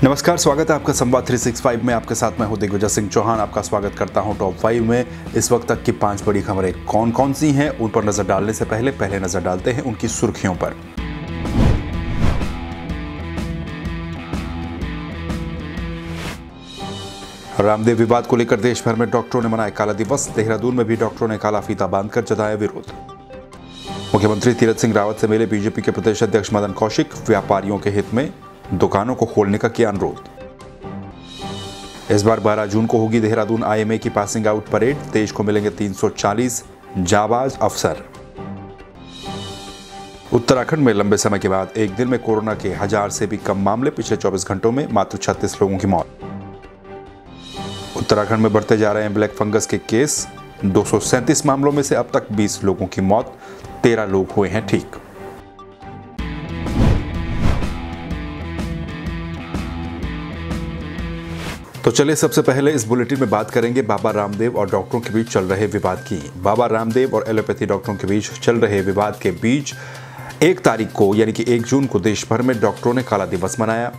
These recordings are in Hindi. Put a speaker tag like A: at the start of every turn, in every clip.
A: नमस्कार, स्वागत है आपका संवाद 365 में। आपके साथ मैं हूं दिग्विजय सिंह चौहान। आपका स्वागत करता हूं टॉप 5 में। इस वक्त तक की 5 बड़ी खबरें कौन कौन सी हैं, उन पर नजर डालने से पहले नजर डालते हैं उनकी सुर्खियों पर। रामदेव विवाद को लेकर देश भर में डॉक्टरों ने मनाया काला दिवस। देहरादून में भी डॉक्टरों ने काला फीता बांधकर जताया विरोध। मुख्यमंत्री तीरथ सिंह रावत से मिले बीजेपी के प्रदेश अध्यक्ष मदन कौशिक। व्यापारियों के हित में दुकानों को खोलने का किया अनुरोध। इस बार 12 जून को होगी देहरादून आईएमए की पासिंग आउट परेड। देश को मिलेंगे 340 जाबाज अफसर। उत्तराखंड में लंबे समय के बाद एक दिन में कोरोना के 1000 से भी कम मामले। पिछले 24 घंटों में मात्र 36 लोगों की मौत। उत्तराखंड में बढ़ते जा रहे हैं ब्लैक फंगस के केस। 237 मामलों में से अब तक 20 लोगों की मौत, 13 लोग हुए हैं ठीक। तो चलिए सबसे पहले इस बुलेटिन में बात करेंगे बाबा रामदेव और डॉक्टरों के बीच चल रहे विवाद की। बाबा रामदेव और एलोपैथी डॉक्टरों के बीच चल रहे विवाद के बीच 1 तारीख को यानी कि 1 जून को देश भर में डॉक्टरों ने काला दिवस मनाया।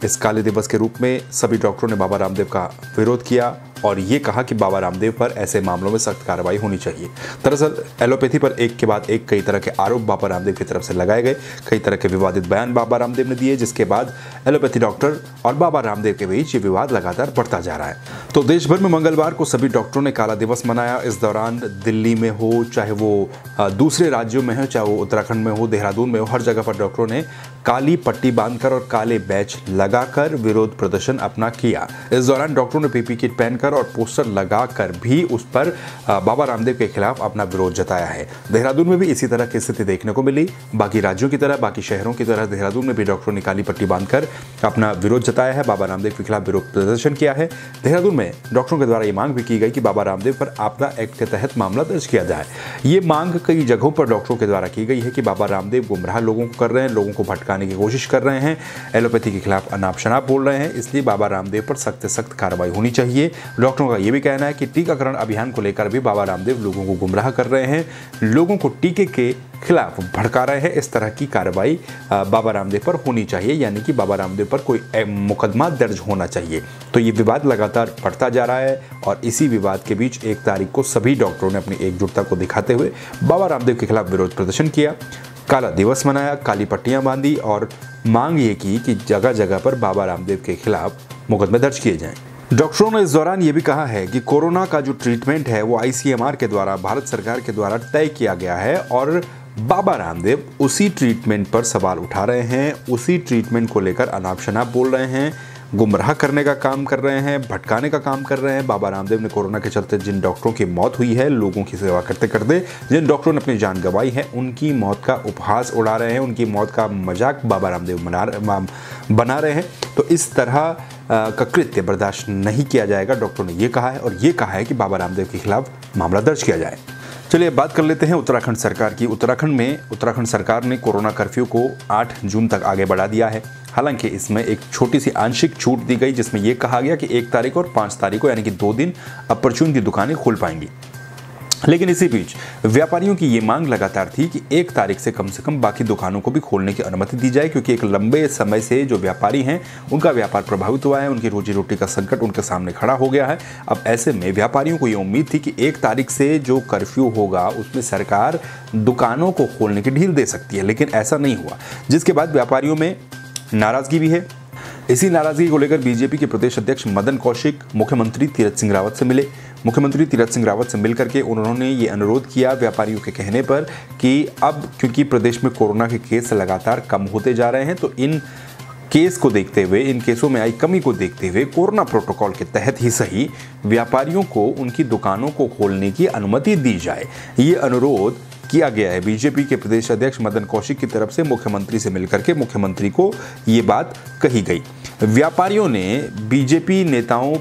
A: इस काले दिवस के रूप में सभी डॉक्टरों ने बाबा रामदेव का विरोध किया और ये कहा कि बाबा रामदेव पर ऐसे मामलों में सख्त कार्रवाई होनी चाहिए। दरअसल एलोपैथी पर एक के बाद एक कई तरह के आरोप बाबा रामदेव की तरफ से लगाए गए। कई तरह के विवादित बयान बाबा रामदेव ने दिए, जिसके बाद एलोपैथी डॉक्टर और बाबा रामदेव के बीच ये विवाद लगातार बढ़ता जा रहा है। तो देश भर में मंगलवार को सभी डॉक्टरों ने काला दिवस मनाया। इस दौरान दिल्ली में हो, चाहे वो दूसरे राज्यों में हो, चाहे वो उत्तराखंड में हो, देहरादून में हो, हर जगह पर डॉक्टरों ने काली पट्टी बांधकर और काले बैच लगाकर विरोध प्रदर्शन अपना किया। इस दौरान डॉक्टरों ने पीपी किट पहनकर और पोस्टर लगाकर भी उस पर बाबा रामदेव के खिलाफ अपना विरोध जताया है। देहरादून में भी इसी तरह की स्थिति देखने को मिली। बाकी राज्यों की तरह, बाकी शहरों की तरह देहरादून में भी डॉक्टरों ने काली पट्टी बांधकर अपना विरोध जताया है, बाबा रामदेव के खिलाफ विरोध प्रदर्शन किया है। देहरादून में डॉक्टरों के द्वारा ये मांग भी की गई कि बाबा रामदेव पर आपदा एक्ट के तहत मामला दर्ज किया जाए। ये मांग कई जगहों पर डॉक्टरों के द्वारा की गई है कि बाबा रामदेव गुमराह लोगों को कर रहे हैं, लोगों को भटकाने की कोशिश कर रहे हैं, एलोपैथी के खिलाफ अनाप शनाप बोल रहे हैं, इसलिए बाबा रामदेव पर सख्त से सख्त कार्रवाई होनी चाहिए। डॉक्टरों का यह भी कहना है कि टीकाकरण अभियान को लेकर भी बाबा रामदेव लोगों को गुमराह कर रहे हैं, लोगों को टीके के खिलाफ भड़का रहे हैं। इस तरह की कार्रवाई बाबा रामदेव पर होनी चाहिए, यानी कि बाबा रामदेव पर कोई मुकदमा दर्ज होना चाहिए। तो ये विवाद लगातार बढ़ता जा रहा है और इसी विवाद के बीच 1 तारीख को सभी डॉक्टरों ने अपनी एकजुटता को दिखाते हुए बाबा रामदेव के खिलाफ विरोध प्रदर्शन किया, काला दिवस मनाया, काली पट्टियां बांधी और मांग ये की कि जगह जगह पर बाबा रामदेव के खिलाफ मुकदमे दर्ज किए जाएं। डॉक्टरों ने इस दौरान ये भी कहा है कि कोरोना का जो ट्रीटमेंट है वो आईसीएमआर के द्वारा, भारत सरकार के द्वारा तय किया गया है और बाबा रामदेव उसी ट्रीटमेंट पर सवाल उठा रहे हैं, उसी ट्रीटमेंट को लेकर अनाप शनाप बोल रहे हैं, गुमराह करने का काम कर रहे हैं, भटकाने का काम कर रहे हैं। बाबा रामदेव ने कोरोना के चलते जिन डॉक्टरों की मौत हुई है, लोगों की सेवा करते करते जिन डॉक्टरों ने अपनी जान गंवाई है, उनकी मौत का उपहास उड़ा रहे हैं, उनकी मौत का मजाक बाबा रामदेव बना रहे हैं। तो इस तरह का कृत्य बर्दाश्त नहीं किया जाएगा, डॉक्टरों ने ये कहा है और ये कहा है कि बाबा रामदेव के खिलाफ मामला दर्ज किया जाए। चलिए बात कर लेते हैं उत्तराखंड सरकार की। उत्तराखंड सरकार ने कोरोना कर्फ्यू को 8 जून तक आगे बढ़ा दिया है। हालांकि इसमें एक छोटी सी आंशिक छूट दी गई, जिसमें यह कहा गया कि 1 तारीख और 5 तारीख को यानी कि 2 दिन अपरचून की दुकानें खुल पाएंगी। लेकिन इसी बीच व्यापारियों की ये मांग लगातार थी कि 1 तारीख से कम बाकी दुकानों को भी खोलने की अनुमति दी जाए, क्योंकि एक लंबे समय से जो व्यापारी हैं उनका व्यापार प्रभावित हुआ है, उनकी रोजी रोटी का संकट उनके सामने खड़ा हो गया है। अब ऐसे में व्यापारियों को ये उम्मीद थी कि 1 तारीख से जो कर्फ्यू होगा उसमें सरकार दुकानों को खोलने की ढील दे सकती है, लेकिन ऐसा नहीं हुआ, जिसके बाद व्यापारियों में नाराजगी भी है। इसी नाराजगी को लेकर बीजेपी के प्रदेश अध्यक्ष मदन कौशिक मुख्यमंत्री तीरथ सिंह रावत से मिले। मुख्यमंत्री तीरथ सिंह रावत से मिलकर के उन्होंने ये अनुरोध किया व्यापारियों के कहने पर कि अब क्योंकि प्रदेश में कोरोना के केस लगातार कम होते जा रहे हैं, तो इन केस को देखते हुए, इन केसों में आई कमी को देखते हुए कोरोना प्रोटोकॉल के तहत ही सही व्यापारियों को उनकी दुकानों को खोलने की अनुमति दी जाए। ये अनुरोध किया गया है बीजेपी के प्रदेश अध्यक्ष मदन कौशिक की तरफ से मुख्यमंत्री से मिलकर के मुख्यमंत्री को ये बात कही गई। व्यापारियों ने बीजेपी नेताओं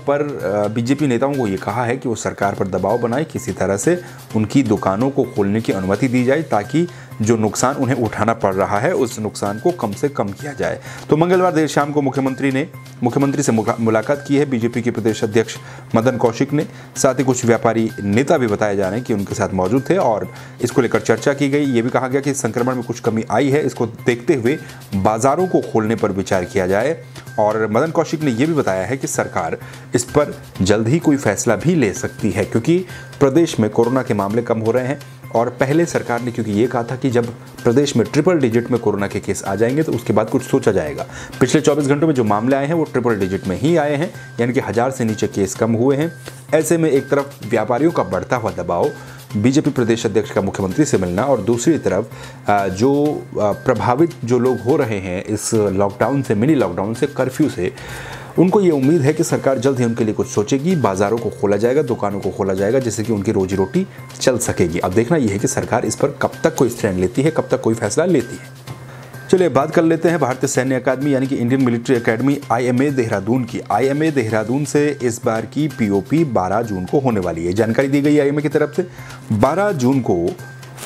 A: को ये कहा है कि वो सरकार पर दबाव बनाए, किसी तरह से उनकी दुकानों को खोलने की अनुमति दी जाए ताकि जो नुकसान उन्हें उठाना पड़ रहा है उस नुकसान को कम से कम किया जाए। तो मंगलवार देर शाम को मुख्यमंत्री से मुलाकात की है बीजेपी के प्रदेश अध्यक्ष मदन कौशिक ने। साथ ही कुछ व्यापारी नेता भी बताए जा रहे हैं कि उनके साथ मौजूद थे और इसको लेकर चर्चा की गई। ये भी कहा गया कि संक्रमण में कुछ कमी आई है, इसको देखते हुए बाजारों को खोलने पर विचार किया जाए। और मदन कौशिक ने यह भी बताया है कि सरकार इस पर जल्द ही कोई फैसला भी ले सकती है, क्योंकि प्रदेश में कोरोना के मामले कम हो रहे हैं। और पहले सरकार ने क्योंकि ये कहा था कि जब प्रदेश में ट्रिपल डिजिट में कोरोना के केस आ जाएंगे तो उसके बाद कुछ सोचा जाएगा। पिछले 24 घंटों में जो मामले आए हैं वो ट्रिपल डिजिट में ही आए हैं, यानी कि 1000 से नीचे केस कम हुए हैं। ऐसे में एक तरफ व्यापारियों का बढ़ता हुआ दबाव, बीजेपी प्रदेश अध्यक्ष का मुख्यमंत्री से मिलना, और दूसरी तरफ जो प्रभावित जो लोग हो रहे हैं इस लॉकडाउन से, मिनी लॉकडाउन से, कर्फ्यू से, उनको ये उम्मीद है कि सरकार जल्द ही उनके लिए कुछ सोचेगी, बाज़ारों को खोला जाएगा, दुकानों को खोला जाएगा, जिससे कि उनकी रोजी रोटी चल सकेगी। अब देखना यह है कि सरकार इस पर कब तक कोई स्टैंड लेती है, कब तक कोई फैसला लेती है। चलिए बात कर लेते हैं भारतीय सैन्य अकादमी यानी कि Indian military academy IMA Dehradun की। IMA देहरादून से इस बार की POP 12 जून को होने वाली है। जानकारी दी गई IMA की तरफ से 12 जून को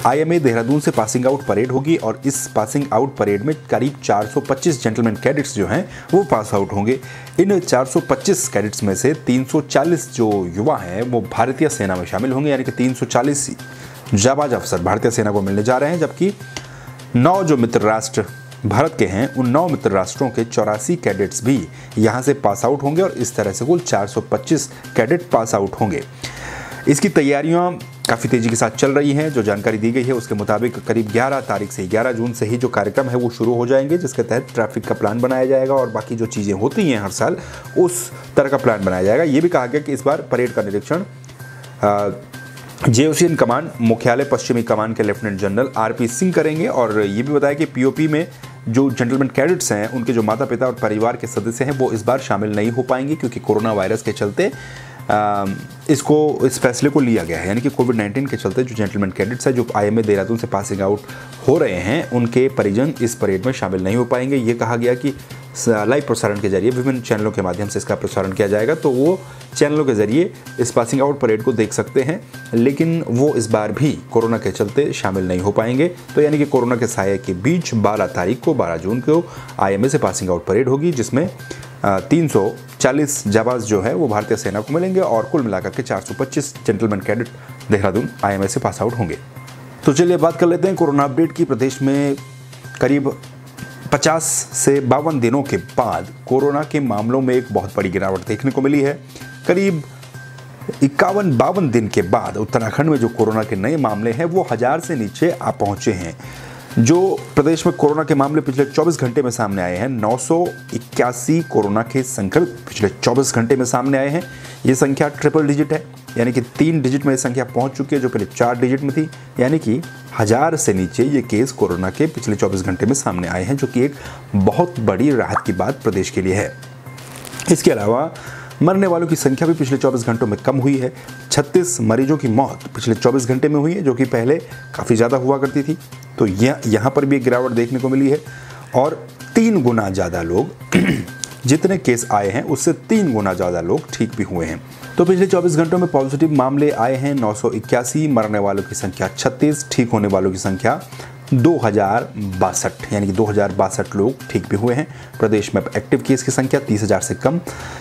A: IMA देहरादून से पासिंग आउट परेड होगी और इस पासिंग आउट परेड में करीब 425 जेंटलमैन कैडेट्स जो हैं वो पास आउट होंगे। इन 425 कैडेट्स में से 340 जो युवा हैं वो भारतीय सेना में शामिल होंगे, यानी कि 340 जाबाज अफसर भारतीय सेना को मिलने जा रहे हैं। जबकि 9 जो मित्र राष्ट्र भारत के हैं उन 9 मित्र राष्ट्रों के 84 कैडेट्स भी यहाँ से पास आउट होंगे और इस तरह से कुल 425 कैडेट पास आउट होंगे। इसकी तैयारियां काफ़ी तेज़ी के साथ चल रही हैं। जो जानकारी दी गई है उसके मुताबिक करीब 11 जून से ही जो कार्यक्रम है वो शुरू हो जाएंगे, जिसके तहत ट्रैफिक का प्लान बनाया जाएगा और बाकी जो चीज़ें होती हैं हर साल उस तरह का प्लान बनाया जाएगा। ये भी कहा गया कि इस बार परेड का निरीक्षण JOCN कमान मुख्यालय पश्चिमी कमान के लेफ्टिनेंट जनरल RP सिंह करेंगे। और ये भी बताया कि POP में जो जेंटलमैन कैडेट्स हैं उनके जो माता पिता और परिवार के सदस्य हैं वो इस बार शामिल नहीं हो पाएंगे, क्योंकि कोरोना वायरस के चलते इस फैसले को लिया गया है। यानी कि कोविड-19 के चलते जो जेंटलमैन कैडेट्स हैं जो IMA देहरादून से पासिंग आउट हो रहे हैं उनके परिजन इस परेड में शामिल नहीं हो पाएंगे। ये कहा गया कि लाइव प्रसारण के जरिए विभिन्न चैनलों के माध्यम से इसका प्रसारण किया जाएगा, तो वो चैनलों के जरिए इस पासिंग आउट परेड को देख सकते हैं, लेकिन वो इस बार भी कोरोना के चलते शामिल नहीं हो पाएंगे। तो यानी कि कोरोना के साये के बीच 12 जून को IMA से पासिंग आउट परेड होगी, जिसमें 340 जाबाज जो है वो भारतीय सेना को मिलेंगे और कुल मिलाकर के 425 जेंटलमैन कैडेट देहरादून IMA से पास आउट होंगे। तो चलिए बात कर लेते हैं कोरोना अपडेट की। प्रदेश में करीब 50 से 52 दिनों के बाद कोरोना के मामलों में एक बहुत बड़ी गिरावट देखने को मिली है। करीब 51-52 दिन के बाद उत्तराखंड में जो कोरोना के नए मामले हैं वो 1000 से नीचे आ पहुंचे हैं। जो प्रदेश में कोरोना के मामले पिछले 24 घंटे में सामने आए हैं, 981 कोरोना के संक्रमित पिछले 24 घंटे में सामने आए हैं। ये संख्या ट्रिपल डिजिट है, यानी कि 3 डिजिट में ये संख्या पहुंच चुकी है, जो पहले 4 डिजिट में थी। यानी कि 1000 से नीचे ये केस कोरोना के पिछले 24 घंटे में सामने आए हैं, जो कि एक बहुत बड़ी राहत की बात प्रदेश के लिए है। इसके अलावा मरने वालों की संख्या भी पिछले 24 घंटों में कम हुई है। 36 मरीजों की मौत पिछले 24 घंटे में हुई है, जो कि पहले काफ़ी ज़्यादा हुआ करती थी। तो यहाँ पर भी एक गिरावट देखने को मिली है और 3 गुना ज़्यादा लोग जितने केस आए हैं उससे 3 गुना ज़्यादा लोग ठीक भी हुए हैं। तो पिछले 24 घंटों में पॉजिटिव मामले आए हैं 981, मरने वालों की संख्या 36, ठीक होने वालों की संख्या 2062, यानी कि 2062 लोग ठीक भी हुए हैं। प्रदेश में एक्टिव केस की संख्या 30,000 से कम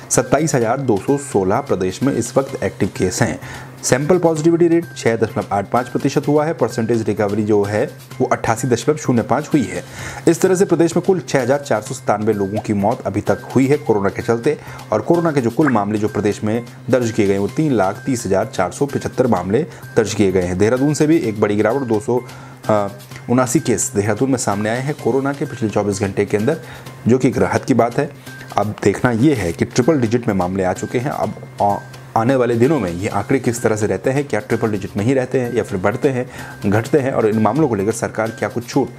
A: 27,216 प्रदेश में इस वक्त एक्टिव केस हैं। सैंपल पॉजिटिविटी रेट 6.85% हुआ है। परसेंटेज रिकवरी जो है वो 88.05 हुई है। इस तरह से प्रदेश में कुल 6,497 लोगों की मौत अभी तक हुई है कोरोना के चलते। और कोरोना के जो कुल मामले जो प्रदेश में दर्ज किए गए वो 3,30,475 मामले दर्ज किए गए हैं। देहरादून से भी एक बड़ी गिरावट 279 केस देहरादून में सामने आए हैं कोरोना के पिछले 24 घंटे के अंदर, जो कि एक राहत की बात है। अब देखना ये है कि ट्रिपल डिजिट में मामले आ चुके हैं। अब आने वाले दिनों में ये आंकड़े किस तरह से रहते हैं, क्या ट्रिपल डिजिट में ही रहते हैं या फिर बढ़ते हैं, घटते हैं, और इन मामलों को लेकर सरकार क्या कुछ छूट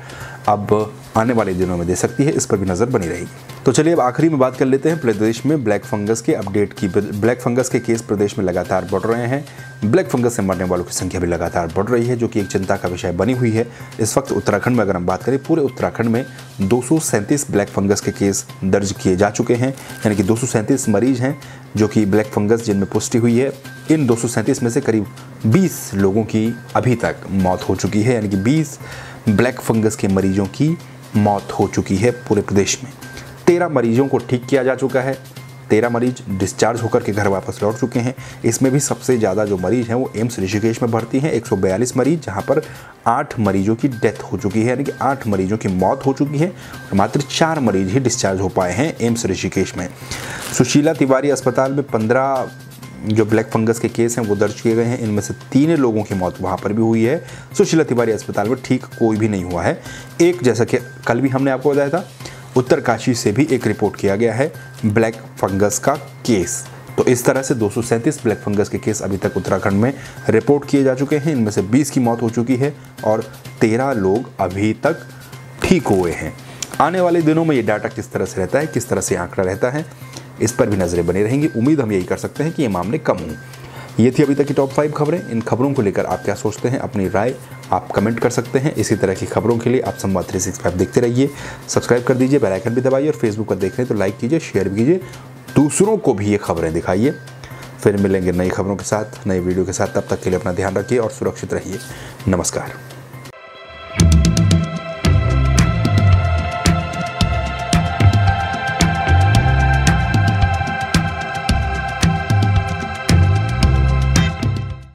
A: अब आने वाले दिनों में दे सकती है, इस पर भी नज़र बनी रहेगी। तो चलिए अब आखिरी में बात कर लेते हैं प्रदेश में ब्लैक फंगस के अपडेट की। ब्लैक फंगस के केस प्रदेश में लगातार बढ़ रहे हैं। ब्लैक फंगस से मरने वालों की संख्या भी लगातार बढ़ रही है, जो कि एक चिंता का विषय बनी हुई है। इस वक्त उत्तराखंड में अगर हम बात करें, पूरे उत्तराखंड में 237 ब्लैक फंगस के केस दर्ज किए जा चुके हैं, यानी कि 237 मरीज हैं जो कि ब्लैक फंगस जिनमें पुष्टि हुई है। इन 237 में से करीब 20 लोगों की अभी तक मौत हो चुकी है, यानी कि 20 ब्लैक फंगस के मरीजों की मौत हो चुकी है पूरे प्रदेश में। 13 मरीजों को ठीक किया जा चुका है, 13 मरीज डिस्चार्ज होकर के घर वापस लौट चुके हैं। इसमें भी सबसे ज़्यादा जो मरीज हैं वो एम्स ऋषिकेश में भर्ती हैं, 142 मरीज, जहां पर 8 मरीजों की डेथ हो चुकी है, यानी कि 8 मरीजों की मौत हो चुकी है और मात्र 4 मरीज ही डिस्चार्ज हो पाए हैं एम्स ऋषिकेश में। सुशीला तिवारी अस्पताल में 15 जो ब्लैक फंगस के केस हैं वो दर्ज किए गए हैं। इनमें से 3 लोगों की मौत वहाँ पर भी हुई है। सुशीला तिवारी अस्पताल में ठीक कोई भी नहीं हुआ है। एक, जैसा कि कल भी हमने आपको बताया था, उत्तरकाशी से भी एक रिपोर्ट किया गया है ब्लैक फंगस का केस। तो इस तरह से 237 ब्लैक फंगस के केस अभी तक उत्तराखंड में रिपोर्ट किए जा चुके हैं। इनमें से 20 की मौत हो चुकी है और 13 लोग अभी तक ठीक हुए हैं। आने वाले दिनों में ये डाटा किस तरह से रहता है, किस तरह से आंकड़ा रहता है, इस पर भी नजरें बनी रहेंगी। उम्मीद हम यही कर सकते हैं कि ये मामले कम हों। ये थी अभी तक की टॉप 5 खबरें। इन खबरों को लेकर आप क्या सोचते हैं, अपनी राय आप कमेंट कर सकते हैं। इसी तरह की खबरों के लिए आप संवाद 365 देखते रहिए, सब्सक्राइब कर दीजिए, बेल आइकन भी दबाइए और फेसबुक पर देख रहे हैं तो लाइक कीजिए, शेयर भी कीजिए, दूसरों को भी ये खबरें दिखाइए। फिर मिलेंगे नई खबरों के साथ, नई वीडियो के साथ। तब तक के लिए अपना ध्यान रखिए और सुरक्षित रहिए। नमस्कार।